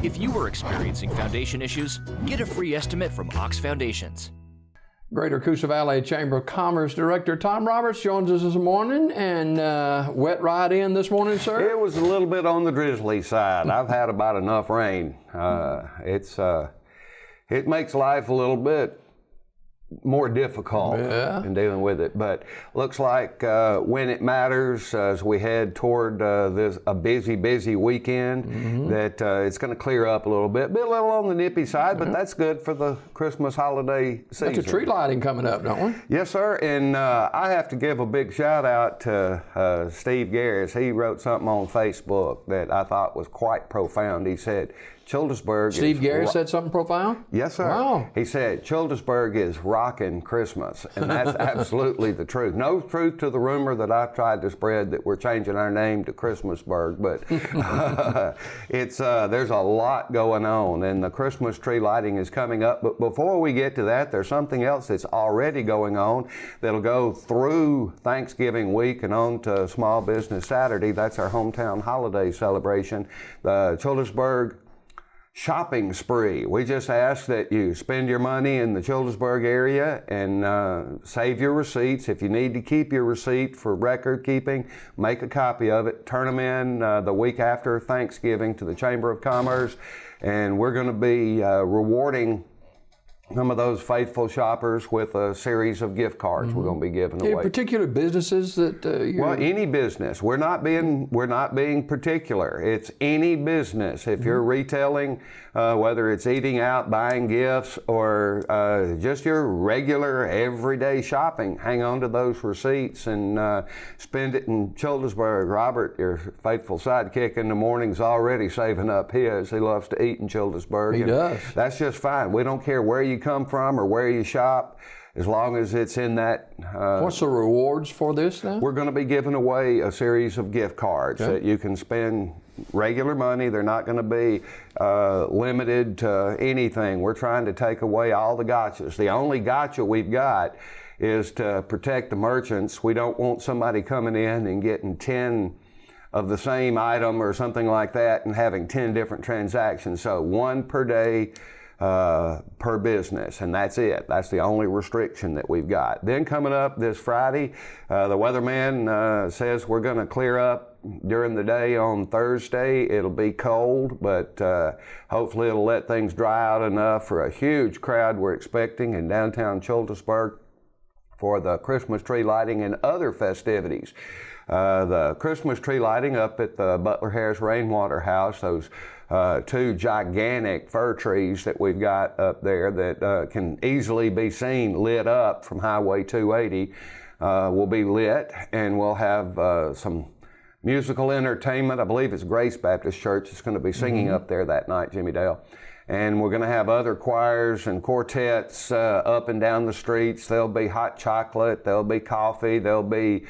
If you are experiencing foundation issues, get a free estimate from Ox Foundations. Greater Coosa Valley Chamber of Commerce Director Tom Roberts joins us this morning, and wet ride in this morning, sir? It was a little bit on the drizzly side. I've had about enough rain. It makes life a little bit more difficult in dealing with it, but looks like when it matters as we head toward a busy weekend, that it's going to clear up a little bit. Be a little on the nippy side, but that's good for the Christmas holiday season. Got the tree lighting coming up, don't we? Yes, sir, and I have to give a big shout out to Steve Garris. He wrote something on Facebook that I thought was quite profound. He said, Childersburg Steve Garris said something profound? Yes, sir. Wow. He said, Childersburg is rocking Christmas, and that's absolutely the truth. No truth to the rumor that I've tried to spread that we're changing our name to Christmasburg, but there's a lot going on, and the Christmas tree lighting is coming up. But before we get to that, there's something else that's already going on that'll go through Thanksgiving week and on to Small Business Saturday. That's our hometown holiday celebration. The Childersburg shopping spree. We just ask that you spend your money in the Childersburg area and save your receipts. If you need to keep your receipt for record keeping, make a copy of it. Turn them in the week after Thanksgiving to the Chamber of Commerce, and we're going to be rewarding some of those faithful shoppers with a series of gift cards we're going to be giving away. Any particular businesses that Well, any business. We're not being particular. It's any business. If you're retailing, whether it's eating out, buying gifts, or just your regular everyday shopping, hang on to those receipts and spend it in Childersburg. Robert, your faithful sidekick in the morning's already saving up his. He loves to eat in Childersburg. He does. That's just fine. We don't care where you come from or where you shop, as long as it's in that. What's the rewards for this now? We're going to be giving away a series of gift cards that you can spend regular money. They're not going to be limited to anything. We're trying to take away all the gotchas. The only gotcha we've got is to protect the merchants. We don't want somebody coming in and getting 10 of the same item or something like that and having 10 different transactions. So one per day, per business, and that's it. That's the only restriction that we've got. Then coming up this Friday, the weatherman says we're going to clear up during the day on Thursday. It'll be cold, but hopefully it'll let things dry out enough for a huge crowd we're expecting in downtown Childersburg for the Christmas tree lighting and other festivities. The Christmas tree lighting up at the Butler Harris Rainwater House, those two gigantic fir trees that we've got up there that can easily be seen lit up from Highway 280 will be lit, and we'll have some musical entertainment. I believe it's Grace Baptist Church that's going to be singing up there that night, Jimmy Dale. And we're going to have other choirs and quartets up and down the streets. There'll be hot chocolate, there'll be coffee, there'll be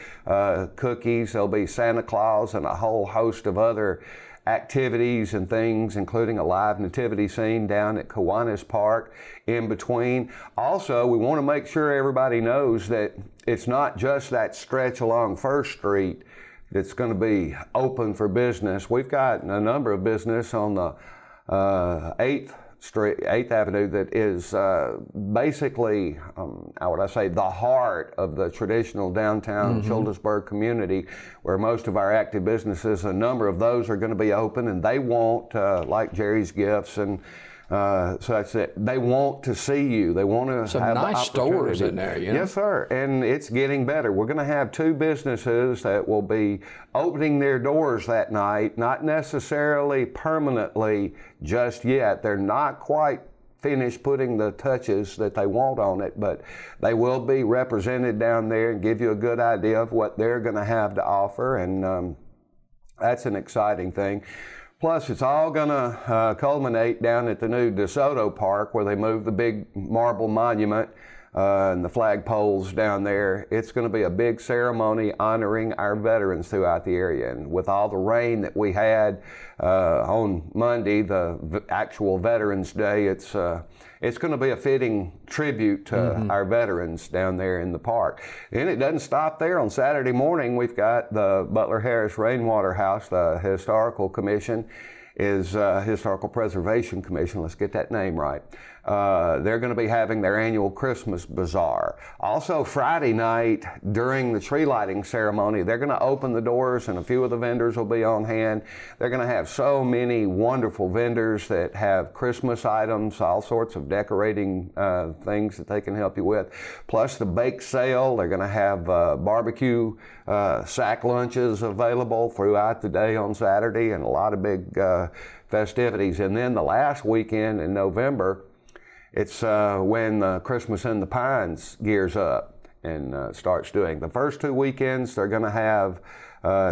cookies, there'll be Santa Claus, and a whole host of other activities and things, including a live nativity scene down at Kiwanis Park in between. Also, we want to make sure everybody knows that it's not just that stretch along First Street that's going to be open for business. We've got a number of business on the 8th Avenue that is basically, how would I say, the heart of the traditional downtown Childersburg community, where most of our active businesses, a number of those are going to be open, and they want, like Jerry's Gifts and so that's it. They want to see you. They want to some have nice stores in there, you know? Yes, sir. And it's getting better. We're going to have two businesses that will be opening their doors that night, not necessarily permanently just yet. They're not quite finished putting the touches that they want on it, but they will be represented down there and give you a good idea of what they're going to have to offer, and that's an exciting thing. Plus, it's all going to culminate down at the new DeSoto Park, where they moved the big marble monument and the flagpoles down there. It's going to be a big ceremony honoring our veterans throughout the area. And with all the rain that we had on Monday, the actual Veterans Day, it's going to be a fitting tribute to our veterans down there in the park. And it doesn't stop there. On Saturday morning, we've got the Butler Harris Rainwater House. The Historical Commission is Historical Preservation Commission. Let's get that name right. They're going to be having their annual Christmas bazaar. Also, Friday night during the tree lighting ceremony, they're going to open the doors and a few of the vendors will be on hand. They're going to have so many wonderful vendors that have Christmas items, all sorts of decorating things that they can help you with. Plus the bake sale. They're going to have barbecue sack lunches available throughout the day on Saturday, and a lot of big festivities. And then the last weekend in November, it's when Christmas in the Pines gears up and starts doing. The first 2 weekends, they're going to have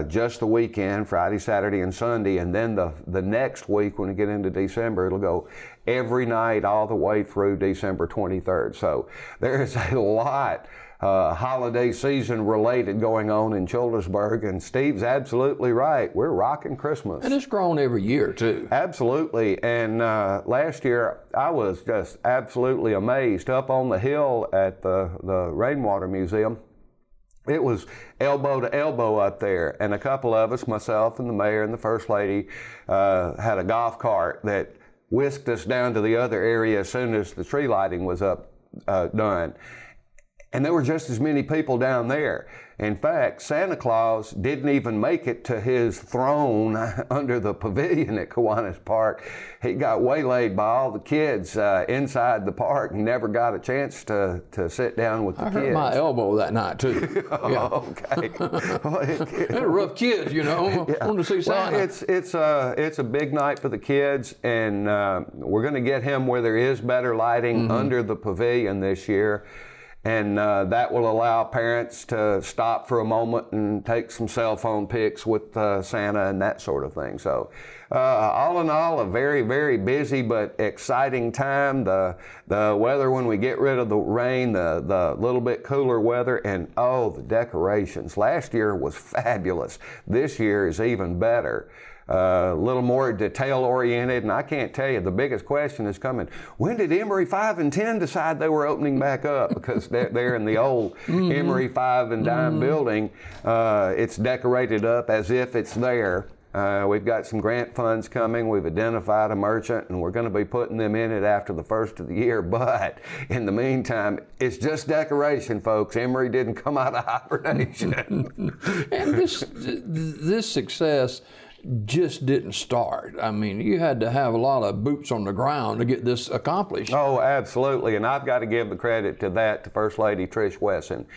just the weekend, Friday, Saturday, and Sunday. And then the next week, when we get into December, it'll go every night all the way through December 23rd. So there is a lot holiday season related going on in Childersburg, and Steve's absolutely right. We're rocking Christmas. And it's grown every year too. Absolutely. And last year I was just absolutely amazed. Up on the hill at the Rainwater Museum, it was elbow to elbow up there, and a couple of us, myself and the mayor and the first lady, had a golf cart that whisked us down to the other area as soon as the tree lighting was up done. And there were just as many people down there. In fact, Santa Claus didn't even make it to his throne under the pavilion at Kiwanis Park. He got waylaid by all the kids inside the park and never got a chance to sit down with the kids. I hurt my elbow that night too. Oh, okay. Well, they're rough kids, you know. Yeah. Want to see Santa. Well, it's a big night for the kids, and we're going to get him where there is better lighting under the pavilion this year. And that will allow parents to stop for a moment and take some cell phone pics with Santa and that sort of thing. So all in all, a very, very busy but exciting time. The weather, when we get rid of the rain, the little bit cooler weather, and oh, the decorations. Last year was fabulous. This year is even better. A little more detail-oriented, and I can't tell you, the biggest question is coming. When did Emory 5 and 10 decide they were opening back up? Because they're in the old Emory 5 and dime building. It's decorated up as if it's there. We've got some grant funds coming. We've identified a merchant, and we're going to be putting them in it after the first of the year. But in the meantime, it's just decoration, folks. Emory didn't come out of hibernation. And this success just didn't start. I mean, you had to have a lot of boots on the ground to get this accomplished. Oh, absolutely. And I've got to give the credit to that to First Lady Trish Wesson.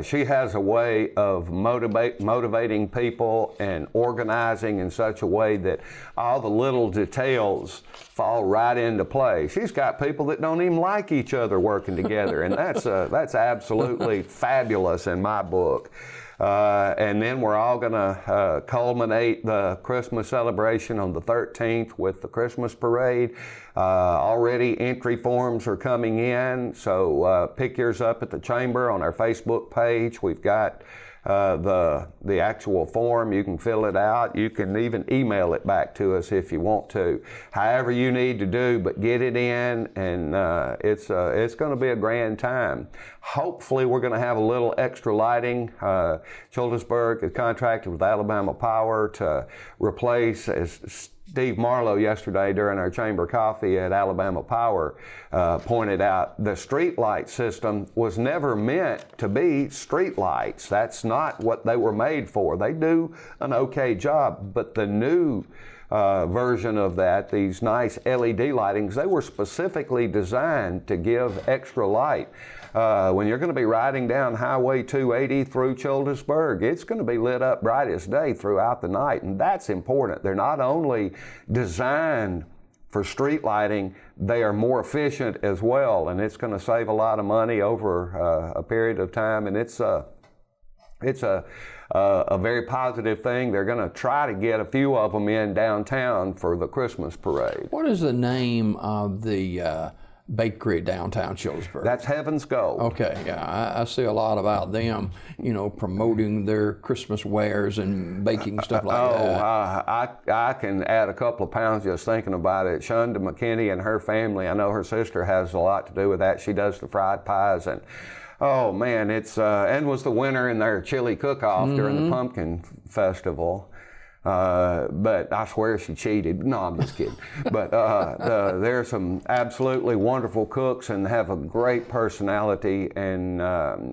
She has a way of motivating people and organizing in such a way that all the little details fall right into play. She's got people that don't even like each other working together, and that's absolutely fabulous in my book. And then we're all going to culminate the Christmas celebration on the 13th with the Christmas parade. Already entry forms are coming in, so pick yours up at the chamber on our Facebook page. We've got the actual form. You can fill it out. You can even email it back to us if you want to. However you need to do, but get it in, and it's going to be a grand time. Hopefully we're going to have a little extra lighting. Childersburg is contracted with Alabama Power to replace, as Steve Marlowe yesterday during our chamber coffee at Alabama Power pointed out, the street light system was never meant to be street lights. That's not what they were made for. They do an okay job, but the new version of that, these nice LED lightings, they were specifically designed to give extra light. When you're going to be riding down Highway 280 through Childersburg, it's going to be lit up bright as day throughout the night, and that's important. They're not only designed for street lighting, they are more efficient as well, and it's going to save a lot of money over a period of time, and it's a very positive thing. They're going to try to get a few of them in downtown for the Christmas parade. What is the name of the bakery downtown Childersburg? That's Heaven's Gold. Okay, yeah, I see a lot about them, you know, promoting their Christmas wares and baking stuff like that. I can add a couple of pounds just thinking about it. Shonda McKinney and her family, I know her sister has a lot to do with that. She does the fried pies, and oh man, it's and was the winner in their chili cook-off during the Pumpkin Festival. but I swear she cheated. No, I'm just kidding. But they're some absolutely wonderful cooks and have a great personality. And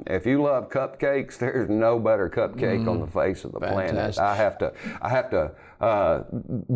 if you love cupcakes, there's no better cupcake on the face of the planet. I have to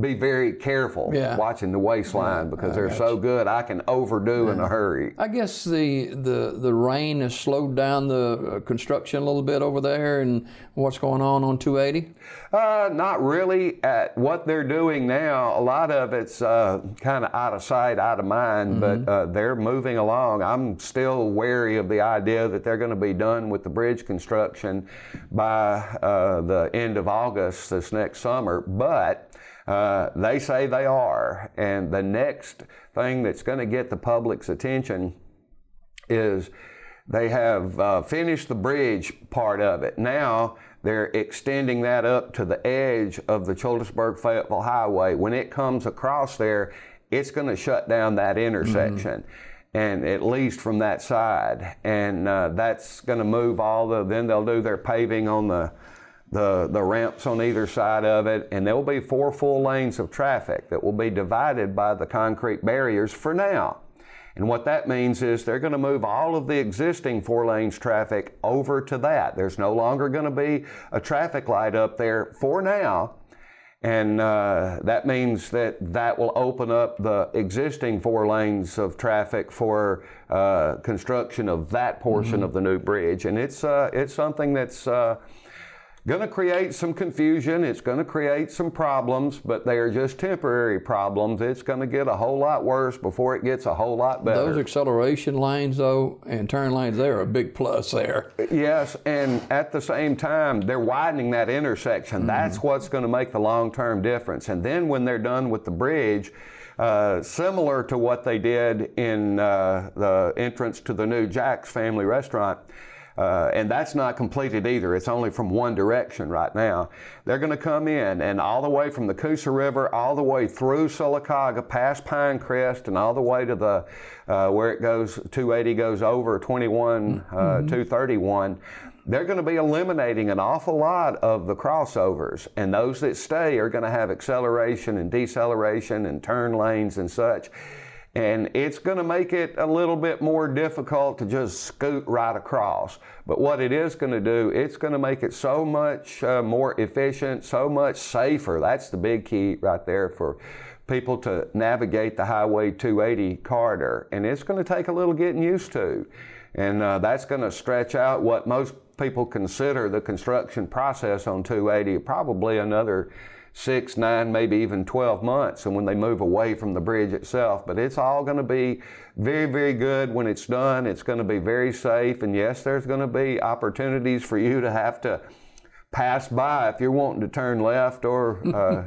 be very careful watching the waistline because they're so good. I can overdo in a hurry. I guess the rain has slowed down the construction a little bit over there, and what's going on 280? Not really. At what they're doing now, a lot of it's kind of out of sight, out of mind, but they're moving along. I'm still wary of the idea that they're going to be done with the bridge construction by the end of August this next summer, but they say they are. And the next thing that's going to get the public's attention is they have finished the bridge part of it. Now they're extending that up to the edge of the Childersburg-Fayetteville Highway. When it comes across there, it's going to shut down that intersection, and at least from that side. And that's going to move then they'll do their paving on the ramps on either side of it, and there will be 4 full lanes of traffic that will be divided by the concrete barriers for now. And what that means is they're going to move all of the existing 4 lanes traffic over to that. There's no longer going to be a traffic light up there for now. And that means that will open up the existing 4 lanes of traffic for construction of that portion of the new bridge. And it's something that's going to create some confusion. It's going to create some problems, but they are just temporary problems. It's going to get a whole lot worse before it gets a whole lot better. Those acceleration lanes, though, and turn lanes, they're a big plus there. Yes, and at the same time, they're widening that intersection. That's what's going to make the long-term difference. And then when they're done with the bridge, similar to what they did in the entrance to the new Jack's Family Restaurant, and that's not completed either. It's only from one direction right now. They're going to come in and all the way from the Coosa River, all the way through Sylacauga, past Pinecrest, and all the way to the where it goes, 280 goes over 231. They're going to be eliminating an awful lot of the crossovers, and those that stay are going to have acceleration and deceleration and turn lanes and such. And it's going to make it a little bit more difficult to just scoot right across. But what it is going to do, it's going to make it so much more efficient, so much safer. That's the big key right there for people to navigate the Highway 280 corridor. And it's going to take a little getting used to. And that's going to stretch out what most people consider the construction process on 280, probably another 6, 9, maybe even 12 months, and when they move away from the bridge itself. But it's all going to be very, very good when it's done. It's going to be very safe, and yes, there's going to be opportunities for you to have to pass by if you're wanting to turn left or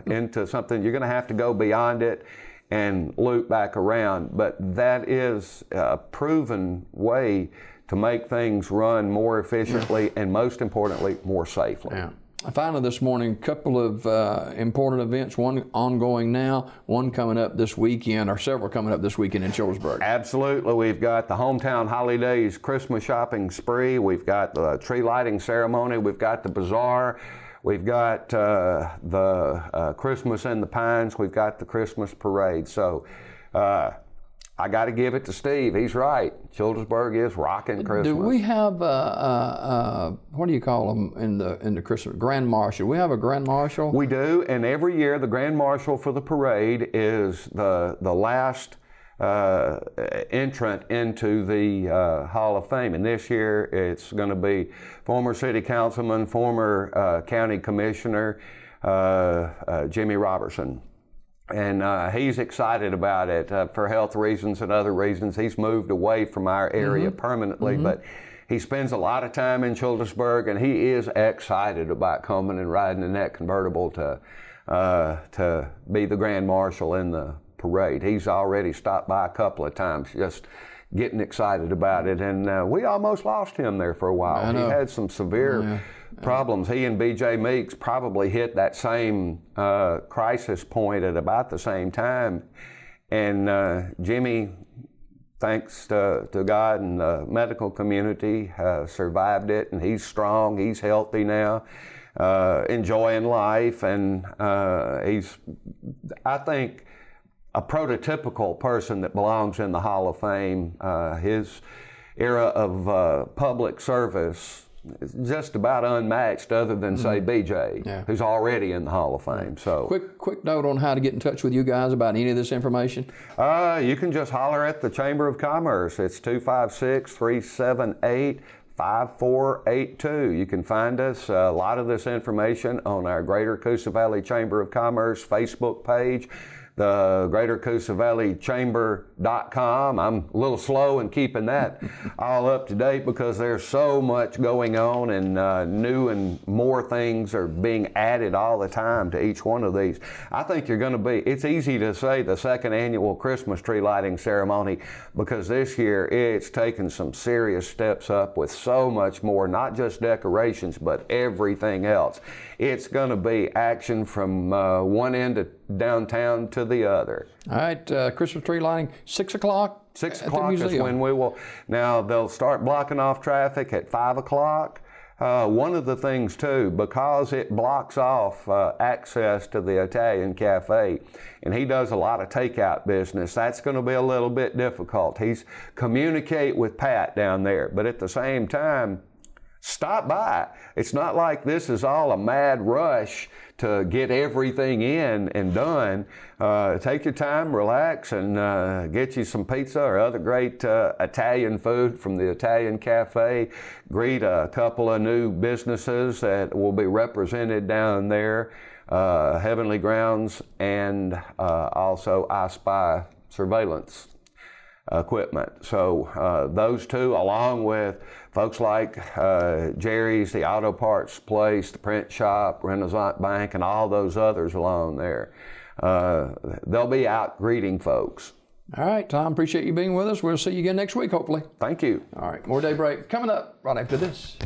into something. You're going to have to go beyond it and loop back around. But that is a proven way to make things run more efficiently and, most importantly, more safely. Yeah. Finally this morning, a couple of important events, one ongoing now, one coming up this weekend, or several coming up this weekend in Childersburg. Absolutely. We've got the Hometown Holidays Christmas shopping spree. We've got the tree lighting ceremony. We've got the bazaar. We've got the Christmas in the Pines. We've got the Christmas parade. So I got to give it to Steve. He's right. Childersburg is rocking Christmas. Do we have what do you call them in the Christmas Grand Marshal? We have a Grand Marshal. We do, and every year the Grand Marshal for the parade is the last entrant into the Hall of Fame. And this year it's going to be former City Councilman, former County Commissioner Jimmy Robertson. And he's excited about it for health reasons and other reasons. He's moved away from our area permanently, but he spends a lot of time in Childersburg, and he is excited about coming and riding in that convertible to be the Grand Marshal in the parade. He's already stopped by a couple of times, just getting excited about it. And we almost lost him there for a while. He had some severe problems. He and B.J. Meeks probably hit that same crisis point at about the same time. And Jimmy, thanks to God and the medical community, survived it, and he's strong, he's healthy now. enjoying life, and he's, I think, a prototypical person that belongs in the Hall of Fame. His era of public service is just about unmatched, other than say BJ, who's already in the Hall of Fame. So quick note on how to get in touch with you guys about any of this information. You can just holler at the Chamber of Commerce. It's 256-378-5482. You can find us, a lot of this information, on our Greater Coosa Valley Chamber of Commerce Facebook page, the Greater Coosa Valley Chamber.com. I'm a little slow in keeping that all up to date because there's so much going on, and new and more things are being added all the time to each one of these. I think you're going to be, it's easy to say the second annual Christmas tree lighting ceremony, because this year it's taken some serious steps up with so much more, not just decorations, but everything else. It's going to be action from one end of downtown to the other. All right, Christmas tree lighting, 6 o'clock. 6 o'clock is when we will. Now they'll start blocking off traffic at 5 o'clock. One of the things too, because it blocks off access to the Italian cafe, and he does a lot of takeout business, that's going to be a little bit difficult. He's communicate with Pat down there, but at the same time, stop by. It's not like this is all a mad rush to get everything in and done. Take your time, relax, and get you some pizza or other great Italian food from the Italian Cafe. Greet a couple of new businesses that will be represented down there, Heavenly Grounds, and also I Spy surveillance equipment. So those two, along with folks like Jerry's, the auto parts place, the print shop, Renaissance Bank, and all those others along there, they'll be out greeting folks. All right, Tom, appreciate you being with us. We'll see you again next week, hopefully. Thank you. All right, more Daybreak coming up right after this.